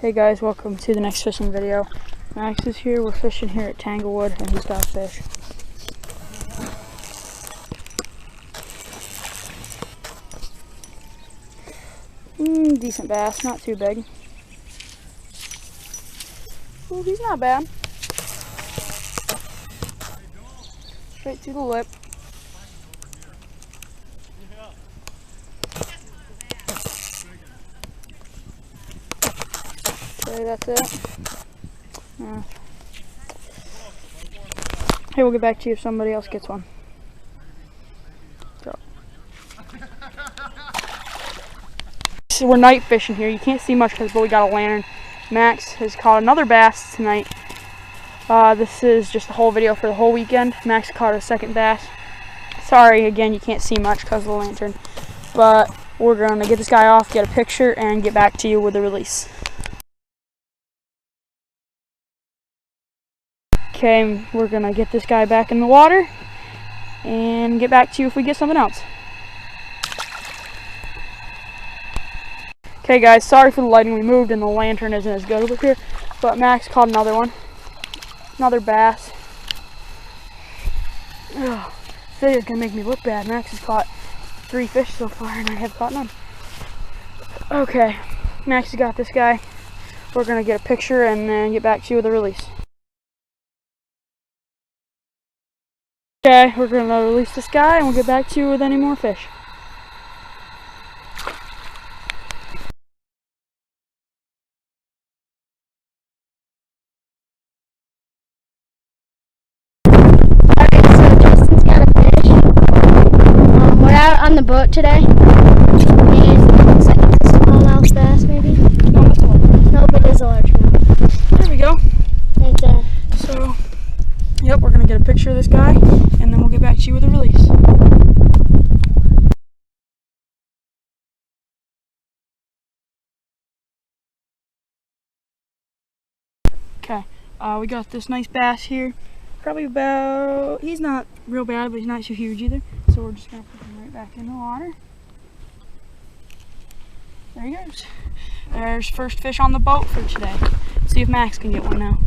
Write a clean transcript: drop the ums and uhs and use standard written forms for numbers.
Hey guys, welcome to the next fishing video. Max is here, we're fishing here at Tanglewood, and he's got a fish. Decent bass, not too big. Ooh, he's not bad. Straight to the lip. Okay, that's it. Hey, we'll get back to you if somebody else gets one. So we're night fishing here. You can't see much because we got a lantern. Max has caught another bass tonight. This is just the whole video for the whole weekend. Max caught a second bass. Sorry, again, you can't see much because of the lantern. But we're going to get this guy off, get a picture, and get back to you with the release. Okay, we're going to get this guy back in the water and get back to you if we get something else. Okay guys, sorry for the lighting, we moved and the lantern isn't as good over here, but Max caught another one. Another bass. Ugh, this video's gonna make me look bad. Max has caught 3 fish so far and I have caught none. Okay, Max has got this guy. We're gonna get a picture and then get back to you with a release. Okay, we're gonna release this guy and we'll get back to you with any more fish. On the boat today, and it looks like it's a smallmouth bass, maybe. No, it's not. No, but there's a large one. There we go. Right there. So, yep, we're gonna get a picture of this guy, and then we'll get back to you with a release. Okay, we got this nice bass here. Probably about, he's not real bad, but he's not too huge either. So we're just gonna put him right back in the water. There he goes. There's first fish on the boat for today. See if Max can get one now.